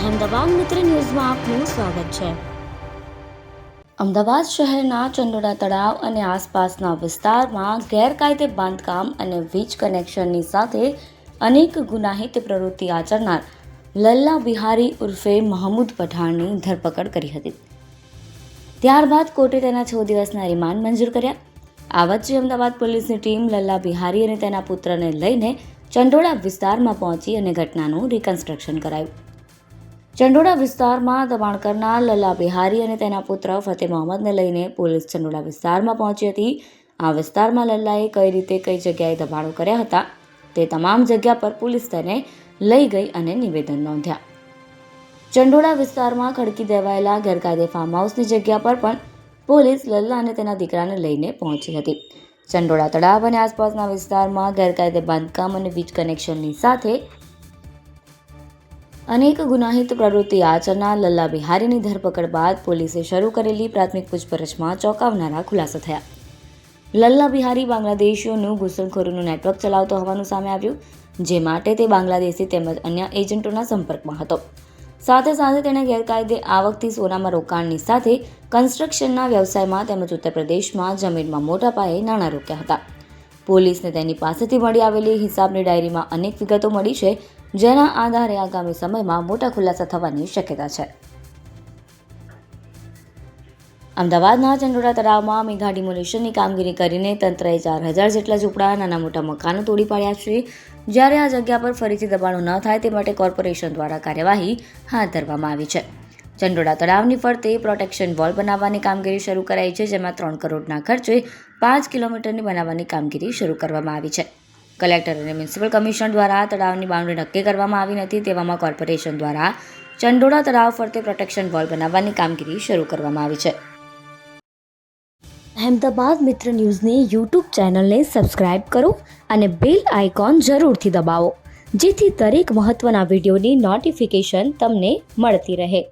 અમદાવાદ મિત્ર ન્યૂઝમાં આપનું સ્વાગત છે। અમદાવાદ શહેરના ચંડોળા તળાવ અને આસપાસના વિસ્તારમાં ગેરકાયદે બાંધકામ અને વીજ કનેક્શનની સાથે અનેક ગુનાહિત પ્રવૃત્તિ આચરનાર લલ્લા બિહારી ઉર્ફે મહમૂદ પઠાણની ધરપકડ કરી હતી। ત્યારબાદ કોર્ટે તેના 6 દિવસના રિમાન્ડ મંજૂર કર્યા। આ વચ્ચે અમદાવાદ પોલીસની ટીમ લલ્લા બિહારી અને તેના પુત્રને લઈને ચંડોળા વિસ્તારમાં પહોંચી અને ઘટનાનું રિકન્સ્ટ્રક્શન કરાયું। ચંડોળા વિસ્તારમાં દબાણ કરનાર લલ્લા બિહારી અને તેના પુત્ર ફતેહ મોહમ્મદને લઈને પોલીસ ચંડોળા વિસ્તારમાં પહોંચી હતી। આ વિસ્તારમાં લલ્લાએ કઈ રીતે કઈ જગ્યાએ દબાણો કર્યા હતા તે તમામ જગ્યા પર પોલીસ તેને લઈ ગઈ અને નિવેદન નોંધ્યા। ચંડોળા વિસ્તારમાં ખડકી દેવાયેલા ગેરકાયદે ફાર્મ હાઉસની જગ્યા પર પણ પોલીસ લલ્લા અને તેના દીકરાને લઈને પહોંચી હતી। ચંડોળા તળાવ અને આસપાસના વિસ્તારમાં ગેરકાયદે બાંધકામ અને વીજ કનેક્શનની સાથે અનેક ગુનાહિત પ્રવૃત્તિ આચરનાર લલ્લા બિહારીની ધરપકડ બાદ પોલીસે શરૂ કરેલી પ્રાથમિક પૂછપરછમાં ચોંકાવનારા ખુલાસા થયા। લલ્લા બિહારી બાંગ્લાદેશીઓનું ઘૂસણખોરીનું નેટવર્ક ચલાવતો હોવાનું સામે આવ્યું, જે માટે તે બાંગ્લાદેશી તેમજ અન્ય એજન્ટોના સંપર્કમાં હતો। સાથે સાથે તેણે ગેરકાયદે આવકથી સોનામાં રોકાણની સાથે કન્સ્ટ્રક્શનના વ્યવસાયમાં તેમજ ઉત્તર પ્રદેશમાં જમીનમાં મોટા પાયે નાણાં રોક્યા હતા। પોલીસને તેની પાસેથી મળી આવેલી હિસાબની ડાયરીમાં અનેક વિગતો મળી છે, જેના આધારે આગામી સમયમાં મોટા ખુલાસા થવાની શક્યતા છે। અમદાવાદના ચંડોળા તળાવમાં મેગા ડિમોલિશનની કામગીરી કરીને તંત્રએ 4000 જેટલા ઝૂંપડા, નાના મોટા મકાનો તોડી પાડ્યા છે, જ્યારે આ જગ્યા પર ફરીથી દબાણો ન થાય તે માટે કોર્પોરેશન દ્વારા કાર્યવાહી હાથ ધરવામાં આવી છે। ચંડોળા તળાવની ફરતે પ્રોટેક્શન વોલ બનાવવાની કામગીરી શરૂ કરાઈ છે, જેમાં 3 કરોડના ખર્ચે 5 કિલોમીટરની બનાવવાની કામગીરી શરૂ કરવામાં આવી છે। કલેક્ટર અને મ્યુનિસિપલ કમિશનર દ્વારા તળાવની બાઉન્ડ્રી નક્કી કરવામાં આવી નથી, તેવામાં કોર્પોરેશન દ્વારા ચંડોળા તળાવ ફરતે પ્રોટેક્શન વોલ બનાવવાની કામગીરી શરૂ કરવામાં આવી છે। અહેમદાબાદ મિત્ર ન્યૂઝની યુટ્યુબ ચેનલને સબસ્ક્રાઇબ કરો અને બેલ આઇકોન જરૂરથી દબાવો, જેથી દરેક મહત્ત્વના વિડીયોની નોટિફિકેશન તમને મળતી રહે।